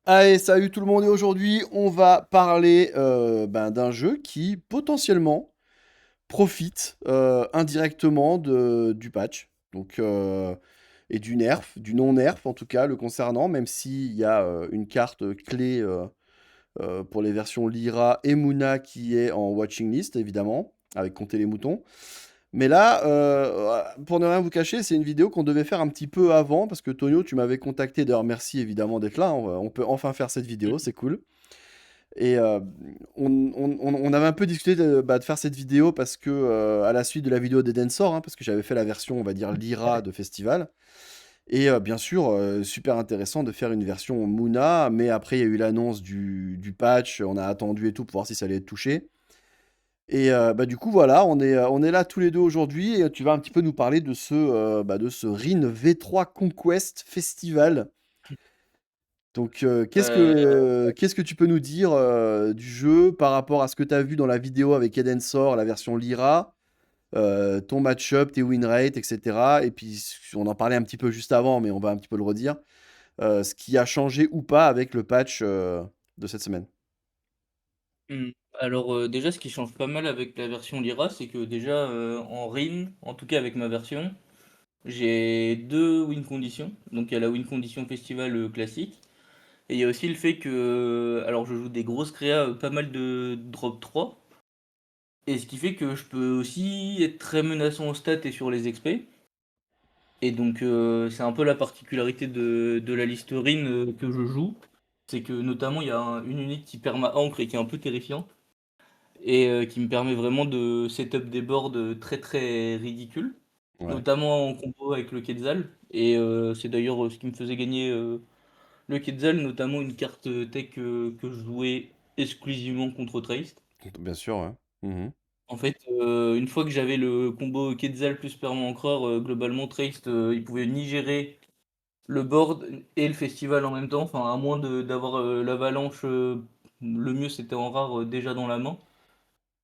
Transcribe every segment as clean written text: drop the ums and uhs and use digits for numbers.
Allez, salut tout le monde et aujourd'hui on va parler d'un jeu qui potentiellement profite indirectement du patch et du nerf, du non-nerf en tout cas le concernant, même s'il y a une carte clé pour les versions Lyra et Muna qui est en watching list évidemment, avec compter les moutons. Mais là, pour ne rien vous cacher, c'est une vidéo qu'on devait faire un petit peu avant parce que Tonio, tu m'avais contacté. D'ailleurs, merci évidemment d'être là. On peut enfin faire cette vidéo, c'est cool. Et on avait un peu discuté de faire cette vidéo parce que, à la suite de la vidéo d'Eden Sor, parce que j'avais fait la version, on va dire, Lyra de festival. Et bien sûr, super intéressant de faire une version Muna, mais après, il y a eu l'annonce du patch, on a attendu et tout pour voir si ça allait être touché. Et du coup, voilà, on est là tous les deux aujourd'hui et tu vas un petit peu nous parler de ce RIN V3 Conquest Festival. Donc, Euh, qu'est-ce que tu peux nous dire du jeu par rapport à ce que tu as vu dans la vidéo avec Eden Sor, la version Lyra, ton match-up, tes win rates, etc. Et puis, on en parlait un petit peu juste avant, mais on va un petit peu le redire. Ce qui a changé ou pas avec le patch de cette semaine. alors déjà, ce qui change pas mal avec la version Lyra, c'est que déjà en RIN, en tout cas avec ma version, j'ai deux win conditions. Donc il y a la win condition festival classique, et il y a aussi le fait que, alors je joue des grosses créas, pas mal de drop 3, et ce qui fait que je peux aussi être très menaçant au stat et sur les XP. Et donc c'est un peu la particularité de la liste RIN que je joue, c'est que notamment il y a une unité qui perd ma ancre et qui est un peu terrifiant. Et qui me permet vraiment de setup des boards très très ridicules, Ouais. notamment en combo avec le Quetzal. Et c'est d'ailleurs ce qui me faisait gagner le Quetzal, notamment une carte tech que je jouais exclusivement contre Trace. Bien sûr, ouais. Mhm. En fait, une fois que j'avais le combo Quetzal plus Perma-Encreur, globalement Trace, il pouvait ni gérer le board et le festival en même temps, enfin à moins d'avoir l'avalanche, le mieux c'était en rare déjà dans la main.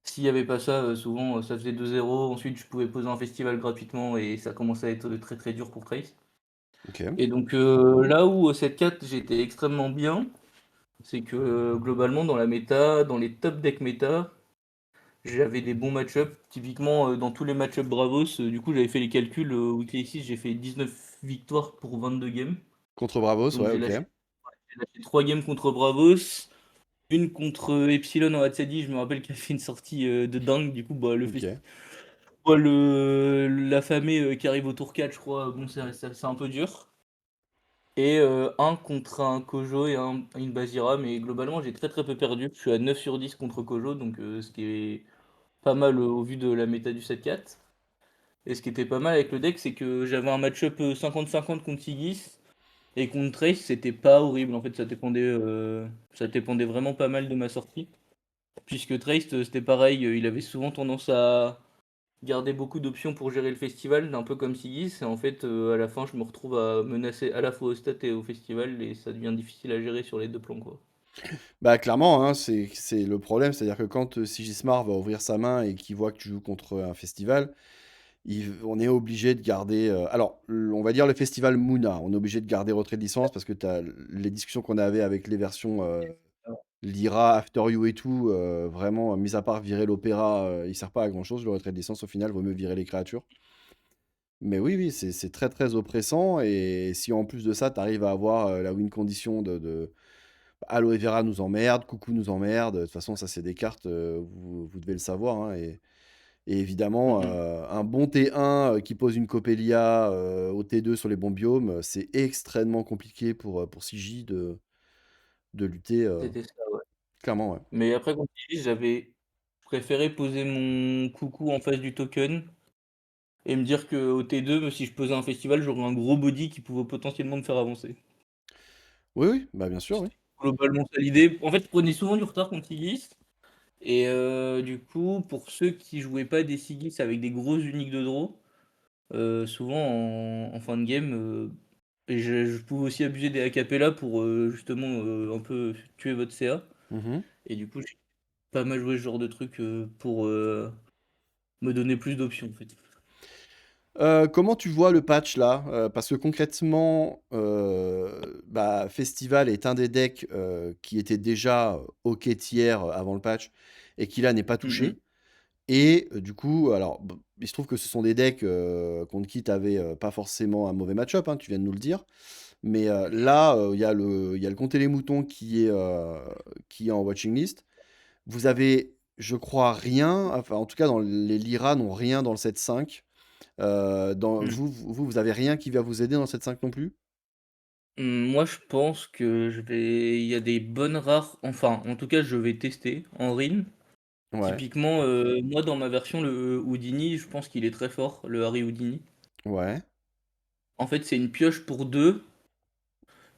S'il n'y avait pas ça, souvent ça faisait 2-0. Ensuite, je pouvais poser un festival gratuitement et ça commençait à être très très dur pour Trace. Ok. Et donc là où cette 4 j'étais extrêmement bien, c'est que globalement dans la méta, dans les top decks méta, j'avais des bons match-up. Typiquement dans tous les match-up Bravos, du coup j'avais fait les calculs Weekly 6, j'ai fait 19 victoires pour 22 games. Contre Bravos, Donc ouais, ok. j'ai lâché 3 games contre Bravos, une contre Epsilon en HCD, je me rappelle qu'elle a fait une sortie de dingue, du coup bah, le Ok. Ouais, l'affamé qui arrive au tour 4, je crois, bon, c'est un peu dur. Et un contre un Kojo et une Bazira, mais globalement, j'ai très très peu perdu. Je suis à 9 sur 10 contre Kojo, donc ce qui est pas mal au vu de la méta du 7-4. Et ce qui était pas mal avec le deck, c'est que j'avais un match-up 50-50 contre Sigis, et contre Trace, c'était pas horrible. En fait, ça dépendait vraiment pas mal de ma sortie. Puisque Trace, c'était pareil, il avait souvent tendance à garder beaucoup d'options pour gérer le festival, un peu comme Sigis. Et en fait, à la fin, je me retrouve à menacer à la fois au stat et au festival, et ça devient difficile à gérer sur les deux plans, quoi. Bah clairement, hein, c'est le problème, c'est-à-dire que quand Sigismar va ouvrir sa main et qu'il voit que tu joues contre un festival, on est obligé de garder. Alors, on va dire le festival Muna, on est obligé de garder retrait de licence parce que tu as les discussions qu'on avait avec les versions Lyra, After You et tout, vraiment, mis à part virer l'opéra, il sert pas à grand-chose le retrait de licence au final, vaut mieux virer les créatures. Mais oui, oui, c'est très très oppressant et si en plus de ça, tu arrives à avoir la win condition de Aloe Vera nous emmerde, Coucou nous emmerde. De toute façon, ça, c'est des cartes, vous devez le savoir, hein. Et évidemment, Mhm. un bon T1 qui pose une Coppelia au T2 sur les bons biomes, c'est extrêmement compliqué pour CJ de lutter. C'était ça, ouais. Clairement, ouais. Mais après, comme tu dis, j'avais préféré poser mon coucou en face du token et me dire que au T2, si je posais un festival, j'aurais un gros body qui pouvait potentiellement me faire avancer. Oui, oui, bah bien sûr, oui. C'était globalement ça l'idée. En fait, je prenais souvent du retard contre Sigis. Et du coup, pour ceux qui jouaient pas des Sigis avec des grosses uniques de draw, souvent en fin de game, et je pouvais aussi abuser des acapella pour justement un peu tuer votre CA. Mhm. Et du coup, j'ai pas mal joué ce genre de truc pour me donner plus d'options en fait. Comment tu vois le patch là? Parce que concrètement, bah, Festival est un des decks, qui était déjà OK tier avant le patch et qui là n'est pas Mmh mh. touché et du coup alors il se trouve que ce sont des decks, contre qui tu avais, pas forcément un mauvais match-up, hein, tu viens de nous le dire. Mais, là, il y a le Compter les moutons qui est en watching list. Vous avez, je crois, rien, enfin en tout cas dans les Lyra n'ont rien dans le 7-5. Dans Mmh. vous avez rien qui va vous aider dans le 7-5 non plus? Moi, je pense que il y a des bonnes rares, enfin, en tout cas, je vais tester en Rin. Ouais, Typiquement, moi, dans ma version, le Houdini, je pense qu'il est très fort, le Harry Houdini. ouais. En fait, c'est une pioche pour 2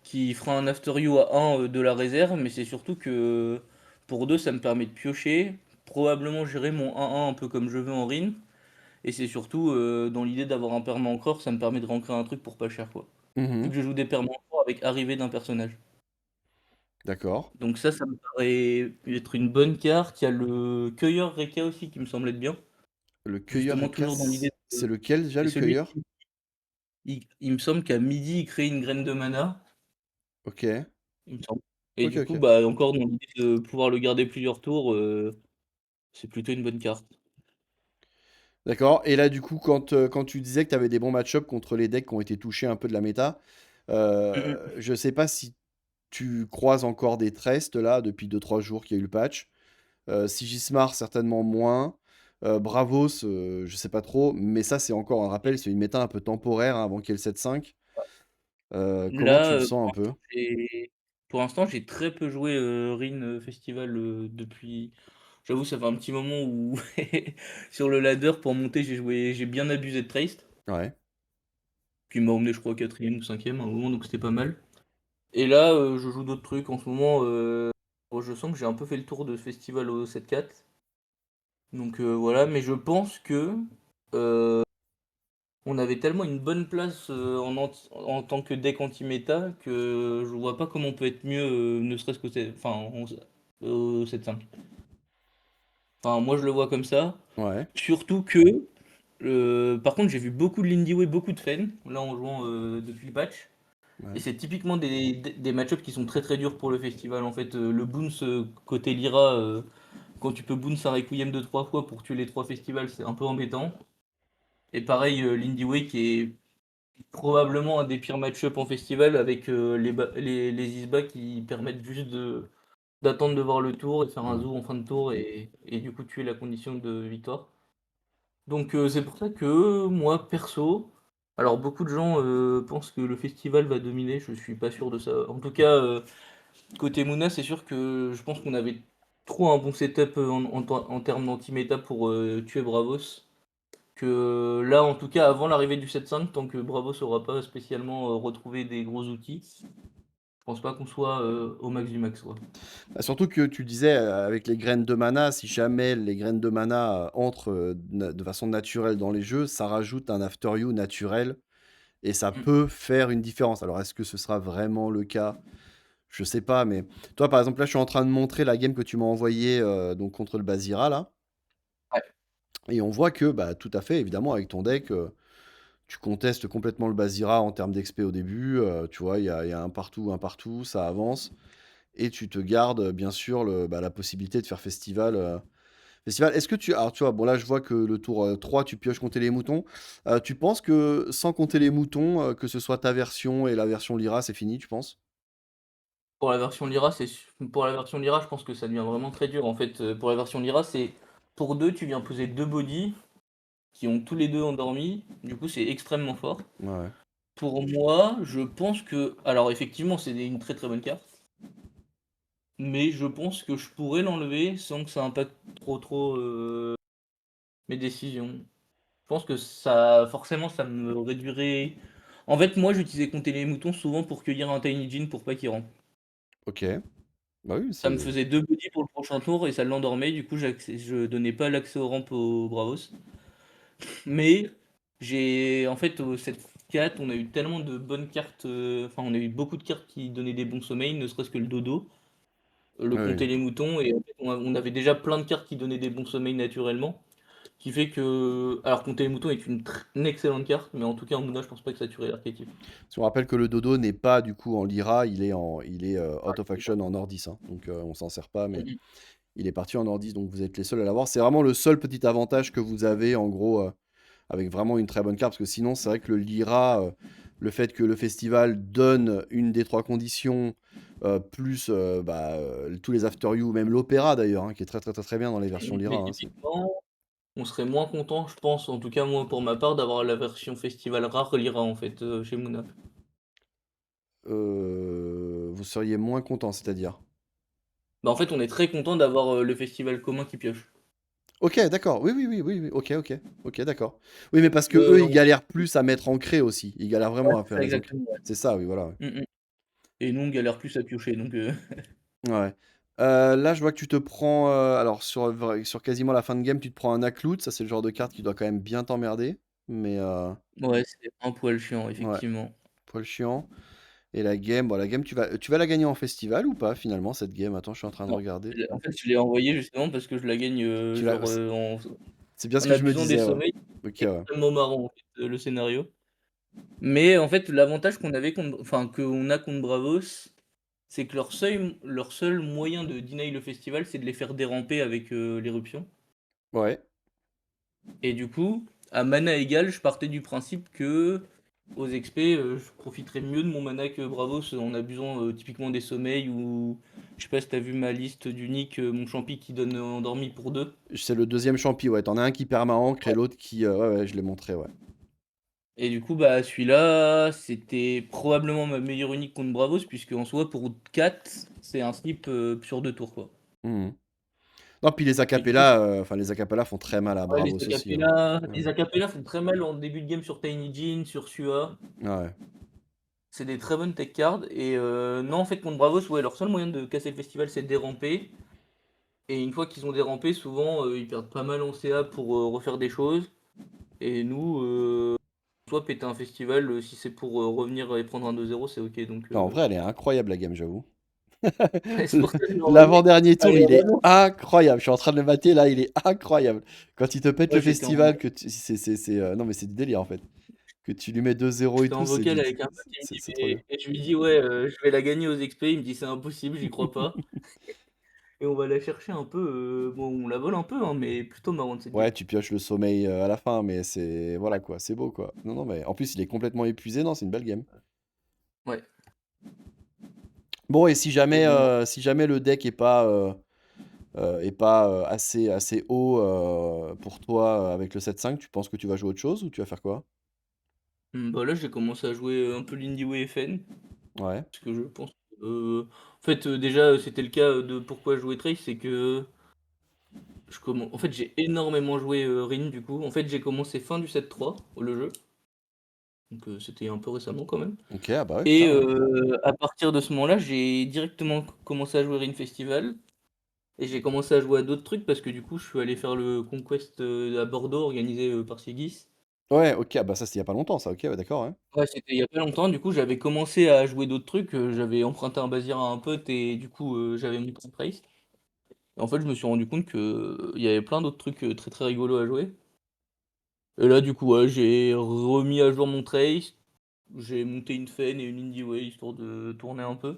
qui fera un after you à 1, de la réserve, mais c'est surtout que, pour 2 ça me permet de piocher, probablement gérer mon 1-1 un peu comme je veux en Rin, et c'est surtout, dans l'idée d'avoir un perma encore, ça me permet de rancrer un truc pour pas cher, quoi. Vu Mmh. que je joue des permas encore avec arrivée d'un personnage. D'accord. Donc ça me paraît être une bonne carte. Il y a le Cueilleur Rekka aussi qui me semble être bien. Le cueilleur Justement toujours dans l'idée écasse, c'est lequel déjà c'est le celui cueilleur? qui il me semble qu'à midi, il crée une graine de mana, OK. il me semble. Et OK, du coup, OK. bah, encore dans l'idée de pouvoir le garder plusieurs tours, c'est plutôt une bonne carte. D'accord et là, du coup, quand tu disais que tu avais des bons match-up contre les decks qui ont été touchés un peu de la méta, Mmh mh. je sais pas si tu croises encore des Trestes là, depuis 2-3 jours qu'il y a eu le patch? Sigismar certainement moins, Bravos, je sais pas trop, mais ça, c'est encore un rappel, c'est une méta un peu temporaire, hein, avant qu'il y ait le 7-5. Comment tu Là, le sens un peu? pour l'instant, j'ai très peu joué, Rin, Festival, depuis j'avoue, ça fait un petit moment où sur le ladder pour monter, j'ai bien abusé de Traced, Ouais. qui m'a emmené je crois 4e ou 5e à un moment, donc c'était pas mal. Et là, je joue d'autres trucs en ce moment, bon, je sens que j'ai un peu fait le tour de ce festival au 7-4, donc voilà, mais je pense que, heu, on avait tellement une bonne place, en tant que deck anti-méta que je vois pas comment on peut être mieux, ne serait-ce qu'au sept enfin au 7-5. Enfin moi je le vois comme ça, Ouais. surtout que, par contre j'ai vu beaucoup de Lindy Way, beaucoup de Fen, là en jouant, depuis le patch. Et Ouais. c'est typiquement des match-ups qui sont très très durs pour le festival en fait. Le bounce côté Lyra, quand tu peux bounce un Requiem de 3 fois pour tuer les 3 festivals, c'est un peu embêtant. Et pareil, Lindy Way qui est probablement un des pires match-ups en festival avec les Isba qui permettent juste d'attendre de voir le tour et de faire un Mmh. zoo en fin de tour et du coup tuer la condition de victoire. Donc c'est pour ça que moi perso, alors beaucoup de gens pensent que le festival va dominer, je suis pas sûr de ça. En tout cas, côté Moona, c'est sûr que je pense qu'on avait trop un bon setup en termes d'anti-méta pour tuer Bravos. Que là, en tout cas, avant l'arrivée du 7-5, tant que Bravos aura pas spécialement retrouvé des gros outils, je pense pas qu'on soit au max du max, quoi. Bah, surtout que tu disais, avec les graines de mana, si jamais les graines de mana, entrent, de façon naturelle dans les jeux, ça rajoute un after you naturel et ça Mm. peut faire une différence. Alors est-ce que ce sera vraiment le cas? Je sais pas, mais toi, par exemple, là, je suis en train de montrer la game que tu m'as envoyée, donc contre le Basira, là Ouais. et on voit que, bah, tout à fait, évidemment, avec ton deck, tu contestes complètement le Basira en termes d'XP au début, tu vois? Il y a un partout, ça avance et tu te gardes, bien sûr, la possibilité de faire festival. Est-ce que alors, tu vois, bon, là, je vois que le tour, 3, tu pioches compter les moutons. Tu penses que sans compter les moutons, que ce soit ta version et la version Lyra, c'est fini, tu penses? Pour la version Lyra, pour la version Lyra, je pense que ça devient vraiment très dur. En fait, pour la version Lyra, c'est pour 2 tu viens poser 2 bodies qui ont tous les 2 endormis. Du coup, c'est extrêmement fort. Ouais, Pour moi, je pense que alors effectivement, c'est une très, très bonne carte, mais je pense que je pourrais l'enlever sans que ça impacte trop, mes décisions. Je pense que ça forcément, ça me réduirait en fait, moi, j'utilisais compter les moutons souvent pour cueillir un Tiny Djinn pour pas qu'il rentre. OK. Bah, oui, Ça me c'est faisait 2 bodies pour le prochain tour et ça l'endormait, du coup, je donnais pas l'accès aux rampes aux Bravos. Mais j'ai en fait, au set 4, on a eu tellement de bonnes cartes, enfin, on a eu beaucoup de cartes qui donnaient des bons sommeils, ne serait-ce que le dodo, le oui, compter oui. les moutons et en fait, on avait déjà plein de cartes qui donnaient des bons sommeils naturellement. Qui fait que alors compter les moutons est une excellente carte, mais en tout cas en Moona, je pense pas que ça tuerait l'archétype. Si on rappelle que le dodo n'est pas du coup en Lyra, il est Ah, out of c'est ça. action en Nordis, hein. Donc on s'en sert pas, mais Mmh. il est parti en Nordis, donc vous êtes les seuls à l'avoir. C'est vraiment le seul petit avantage que vous avez en gros avec vraiment une très bonne carte, parce que sinon c'est vrai que le Lyra, le fait que le festival donne une des trois conditions, plus tous les After You, même l'opéra d'ailleurs, hein, qui est très très très très bien dans les versions Lyra, Mais hein, typiquement, on serait moins content, je pense, en tout cas moi pour ma part, d'avoir la version festival rare Lyra en fait, chez Moona. vous seriez moins content, c'est-à-dire? Bah, en fait, on est très content d'avoir, le festival commun qui pioche. OK, d'accord. Oui, oui, oui, oui, oui. OK, OK. OK, d'accord. Oui, mais parce que eux, ils On galèrent plus à mettre ancré aussi. Ils galèrent Ouais, vraiment à c'est faire ça les ancrés. exactement, ouais. C'est ça, oui, voilà, ouais. Mmh mh. Et nous on galère plus à piocher donc Ouais. Là, je vois que tu te prends, alors sur quasiment la fin de game, tu te prends un Aklout. Ça, c'est le genre de carte qui doit quand même bien t'emmerder. Mais ouais, c'est un poil chiant ouais, effectivement. poil chiant. Et la game, bon, la game, tu vas la gagner en festival ou pas finalement, cette game? Attends, je suis en train de Non, regarder. en fait, je l'ai envoyé justement parce que je la gagne, Tu l'as, genre, c'est bien ce en que je me abusant des disais, ouais. sommeils. OK, ouais. Extrêmement marrant en fait, le scénario. Mais en fait, l'avantage qu'on avait contre enfin qu'on a contre Bravos, c'est que leur seul moyen de deny le festival, c'est de les faire déramper avec, l'éruption. Ouais. Et du coup, à mana égale, je partais du principe que aux XP, je profiterais mieux de mon mana que Bravos en abusant, typiquement des sommeils ou je sais pas si tu as vu ma liste d'uniques, mon champi qui donne, endormi pour 2. C'est le deuxième champi, ouais. T'en as un qui perma-ancre et Ouais. l'autre qui, ouais, ouais, je l'ai montré, ouais. Et du coup, bah, celui-là, c'était probablement ma meilleure unique contre Bravos puisque en soi pour 4 c'est un slip, sur 2 tours, quoi. Mmh. Non, puis les Et du coup, acapella, enfin les acapella font très mal à ouais, Bravos aussi, hein. Ouais. les acapellas font très mal en début de game sur Tiny Jin, sur Sua. Ouais. C'est des très bonnes tech cards et non, en fait, contre Bravos, ouais, leur seul moyen de casser le festival, c'est de déramper et une fois qu'ils ont dérampé, souvent, ils perdent pas mal en CA pour, refaire des choses et nous, soit péter un festival, si c'est pour, revenir et prendre un 2-0, c'est OK donc Non, en vrai, elle est incroyable la game, j'avoue. c'est pour ça que je l'ai envoyé. L'avant-dernier tour, Allez, il est vraiment, incroyable. Je suis en train de le mater là, il est incroyable. Quand il te pète moi le j'étais festival, non mais c'est du délire en fait. Que tu lui mets 2-0 et j'étais tout, en vocal avec un pote, il me dit: c'est trop bien. «Mais» et je lui dis: «Ouais, je vais la gagner aux XP», il me dit: «C'est impossible, j'y crois pas» et on va la chercher un peu, bon, on la vole un peu, hein, mais plutôt marrante cette Ouais, game. tu pioches le sommeil à la fin, mais c'est voilà quoi, c'est beau quoi. Non, non, mais en plus, il est complètement épuisé, non, c'est une belle game. Ouais Bon, et et bon, bah, si jamais le deck est pas assez haut pour toi avec le 7-5, tu penses que tu vas jouer autre chose ou tu vas faire quoi? bah, là, j'ai commencé à jouer, un peu l'Indie FN Ouais, parce que je pense que, en fait, déjà, c'était le cas, de pourquoi jouer Trace, c'est que en fait, j'ai énormément joué, Rin du coup. En fait, j'ai commencé fin du 7-3, le jeu, donc c'était un peu récemment quand même ok, ah bah ouais, et putain, ouais. à partir de ce moment-là, j'ai directement commencé à jouer Rin Festival et j'ai commencé à jouer à d'autres trucs parce que du coup, je suis allé faire le Conquest, à Bordeaux organisé, par Sigis. Ouais, ok, ah bah ça, c'était il y a pas longtemps, ça, ok, ouais, d'accord, ouais. Ouais, c'était il y a pas longtemps, du coup, j'avais commencé à jouer d'autres trucs, j'avais emprunté un Bazir à un pote et du coup, j'avais mon petit Trace. Et en fait, je me suis rendu compte que il y avait plein d'autres trucs, très, très rigolos à jouer. Et là, du coup, ouais, j'ai remis à jour mon Trace, j'ai monté une Fen et une Indie Way histoire de tourner un peu.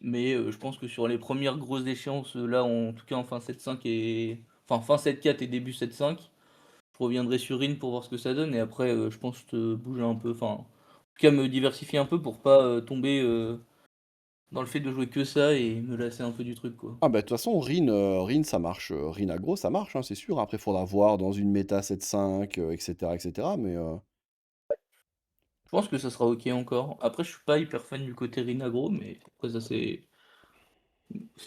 Mais, je pense que sur les premières grosses échéances, là, en tout cas en fin 7-5 et enfin fin 7-4 et début 7-5, je reviendrai sur Rin pour voir ce que ça donne et après, je pense, bouger un peu, enfin, en tout cas me diversifier un peu pour pas, tomber, dans le fait de jouer que ça et me lasser un peu du truc, quoi. Ah bah de toute façon, Rin, ça marche, Rin aggro, ça marche, hein, c'est sûr. Après, faudra voir dans une méta 7-5, etc., etc. Mais Je pense que ça sera OK encore. Après, je suis pas hyper fan du côté Rin aggro, mais après ça c'est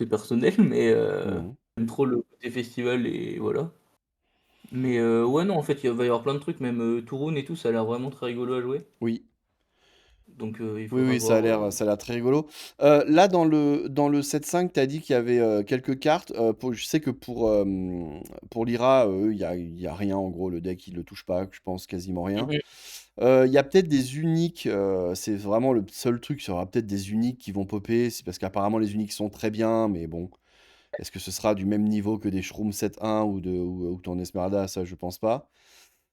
personnel, mais mhm. j'aime trop le côté festival et voilà. Mais ouais, non, en fait, il va y avoir plein de trucs, même, Tourun et tout, ça a l'air vraiment très rigolo à jouer. Oui, Donc il oui, faudra oui, voir, ça a l'air très rigolo. Là, dans le 7-5, tu as dit qu'il y avait quelques cartes. Je sais que pour Lyra, il y a rien, en gros, le deck, il le touche pas, je pense quasiment rien. mmh Il y a peut-être des uniques, c'est vraiment le seul truc, il y aura peut-être des uniques qui vont popper, c'est parce qu'apparemment les uniques sont très bien, mais bon, Est-ce que ce sera du même niveau que des Shroom 7.1 ou ton Esmeralda? Ça, je pense pas.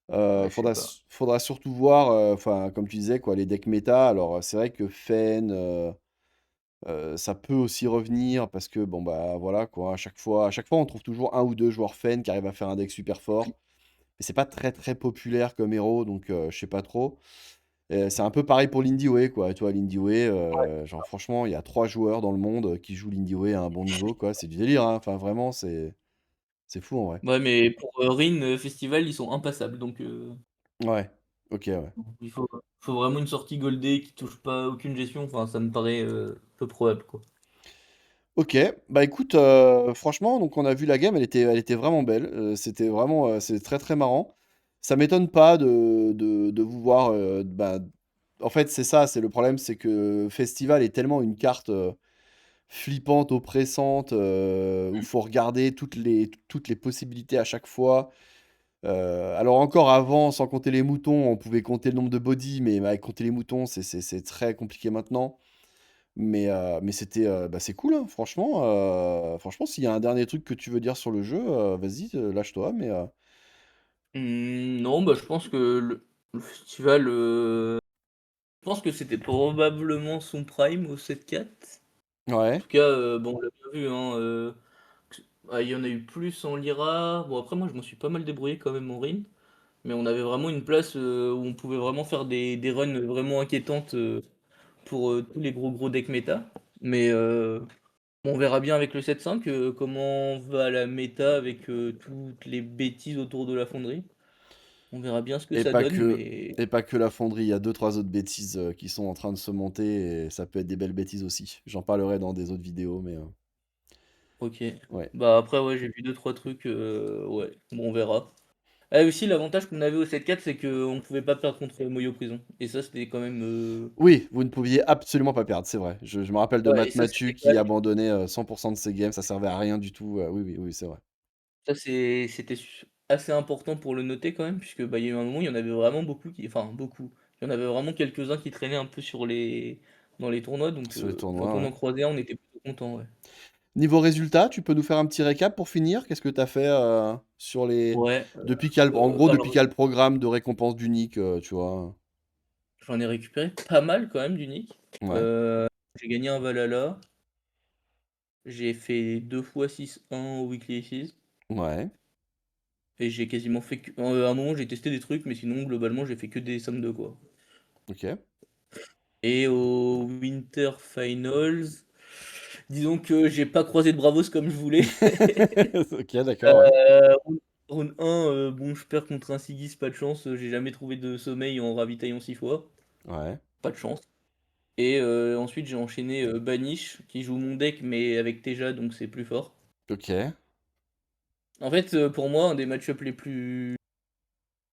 Ouais, je sais pas. Faudra surtout voir, enfin, comme tu disais, quoi, les decks méta. Alors, c'est vrai que Fen, ça peut aussi revenir parce que, bon, bah, voilà, quoi, à chaque fois, on trouve toujours un ou 2 joueurs Fen qui arrivent à faire un deck super fort. Mais c'est pas très, très populaire comme héros, donc je sais pas trop. C'est un peu pareil pour l'Indie Way, quoi. Tu vois, l'Indie Way, genre franchement, il y a 3 joueurs dans le monde qui jouent l'Indie Way à un bon niveau, quoi. C'est du délire, hein. Enfin, vraiment, c'est fou en vrai. Ouais, mais pour, Rin, Festival, ils sont impassables, donc Ouais, ok, ouais. il faut vraiment une sortie goldée qui touche pas aucune gestion, enfin ça me paraît, peu probable, quoi. Ok, bah écoute, franchement, donc on a vu la game, elle était vraiment belle. C'était vraiment, c'est très très marrant. Ça m'étonne pas de vous voir. Bah, en fait, c'est ça, c'est le problème, c'est que Festival est tellement une carte flippante, oppressante, où il faut regarder toutes les possibilités à chaque fois. Alors encore avant, sans compter les moutons, on pouvait compter le nombre de bodies, mais avec compter les moutons, c'est très compliqué maintenant. Mais c'était, bah, c'est cool, hein, franchement, s'il y a un dernier truc que tu veux dire sur le jeu, vas-y, lâche-toi, mais Non, bah, je pense que le festival, je pense que c'était probablement son prime au 7-4. En ouais, tout cas, bon, on l'a bien vu, hein, il y en a eu plus en Lyra. Bon, après, moi, je m'en suis pas mal débrouillé quand même en Rin, mais on avait vraiment une place, où on pouvait vraiment faire des runs vraiment inquiétantes, pour, tous les gros decks méta. Mais, bon, on verra bien avec le 7-5, comment va la méta avec, toutes les bêtises autour de la fonderie. On verra bien ce que et ça pas donne, que mais et pas que la fonderie, il y a deux trois autres bêtises, qui sont en train de se monter et ça peut être des belles bêtises aussi. J'en parlerai dans des autres vidéos, mais OK. ouais. Bah, après, ouais, j'ai vu deux trois trucs, ouais, bon, on verra. Ah, aussi, l'avantage qu'on avait au 7-4, c'est qu'on pouvait pas perdre contre Moyo Prison. Et ça, c'était quand même. Oui, vous ne pouviez absolument pas perdre, c'est vrai. Je me rappelle de Ouais, et Matt ça, Mathieu c'était quand qui même. abandonnait, 100 de ses games, ça servait à rien du tout, oui, oui, oui, c'est vrai. Ça, c'était assez important pour le noter quand même, puisque bah, il y a eu un moment, il y en avait vraiment beaucoup qui. Enfin, beaucoup. Il y en avait vraiment quelques-uns qui traînaient un peu dans les tournois, donc Sur les quand tournois, on ouais. en croisait un, on était plutôt content, ouais. Niveau résultat, tu peux nous faire un petit récap pour finir? Qu'est-ce que tu as fait sur les... Ouais, En gros, depuis alors qu'il y a le programme de récompense d'unique, tu vois? j'en ai récupéré pas mal quand même d'unique. Ouais, Euh, j'ai gagné un Valhalla, j'ai fait 2 fois 6-1 au Weekly Aces. ouais, Et j'ai quasiment fait que à un moment, j'ai testé des trucs, mais sinon, globalement, j'ai fait que des sommes de quoi. ok. Et au Winter Finals, disons que j'ai pas croisé de Bravos comme je voulais. Ok, d'accord, ouais. Round 1, bon, je perds contre un Sigis, pas de chance, j'ai jamais trouvé de sommeil en ravitaillant 6 fois, Ouais, pas de chance. Et ensuite, j'ai enchaîné Banish, qui joue mon deck, mais avec Teja, donc c'est plus fort. ok. En fait, pour moi, un des match-ups les plus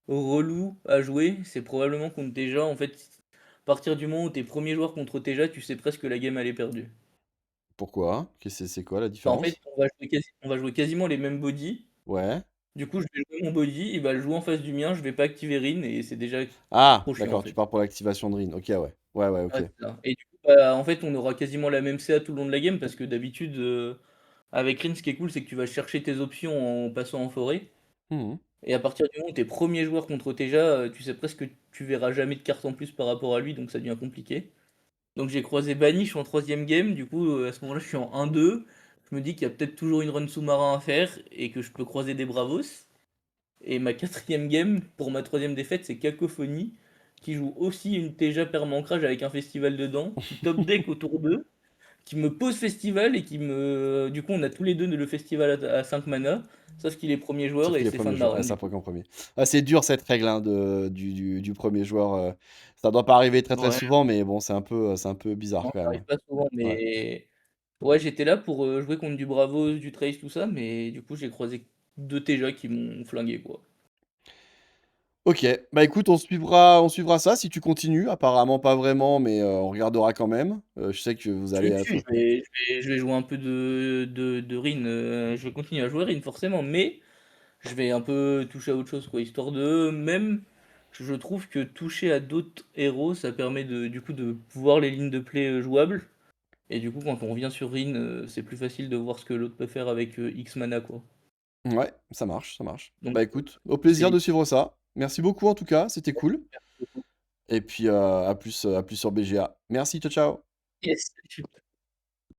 relou à jouer, c'est probablement contre Teja. En fait, à partir du moment où t'es premier joueur contre Teja, tu sais presque que la game elle est perdue. Pourquoi? C'est quoi la Enfin, en fait, différence? on va jouer quasiment les mêmes bodies. Ouais. Du coup, je vais jouer mon body, il va le jouer en face du mien, je vais pas activer Rin et c'est déjà Ah, trop chiant en d'accord, tu fait. pars pour l'activation de Rin. Ok, ouais. Ouais, ouais, ok. Ouais, c'est ça. Et du coup, bah, en fait, on aura quasiment la même CA tout le long de la game parce que d'habitude, avec Rin, ce qui est cool, c'est que tu vas chercher tes options en passant en forêt. Mhm. Et à partir du moment où t'es premier joueur contre Teja, tu sais presque que tu verras jamais de cartes en plus par rapport à lui, donc ça devient compliqué. Donc j'ai croisé Banish en troisième game, du coup à ce moment-là je suis en 1-2. Je me dis qu'il y a peut-être toujours une run sous-marin à faire et que je peux croiser des Bravos. Et ma quatrième game, pour ma troisième défaite, c'est Cacophonie, qui joue aussi une Teja permancrage avec un festival dedans, qui top deck autour d'eux, qui me pose festival et qui me. Du coup on a tous les deux le festival à 5 mana, sauf qu'il est premier joueur Sauf et qu'il est c'est fin premier de ma joueur. Ah, run ça du prend coup. qu'en premier. Ah, c'est dur cette règle, hein, du premier joueur. Ça doit pas arriver très très Ouais, souvent, mais bon, c'est un peu bizarre non, quand ça même. arrive pas souvent, Ouais. mais. Ouais, j'étais là pour jouer contre du Bravos, du Trace, tout ça, mais du coup, j'ai croisé deux TJ qui m'ont flingué, quoi. Ok, bah écoute, on suivra ça si tu continues. Apparemment pas vraiment, mais on regardera quand même. Je sais que vous allez Si, si, être. je vais jouer un peu de Rin, je vais continuer à jouer Rin, forcément, mais je vais un peu toucher à autre chose, quoi, histoire de. Même, je trouve que toucher à d'autres héros, ça permet du coup, de voir les lignes de play jouables. et du coup, quand on revient sur Rin, c'est plus facile de voir ce que l'autre peut faire avec, X mana, quoi. Ouais, ça marche, ça marche. Donc Bah, écoute, au c'est plaisir de suivre ça. Merci beaucoup en tout cas, c'était cool merci beaucoup. et puis, à plus sur BGA. Merci, ciao, ciao. Yes.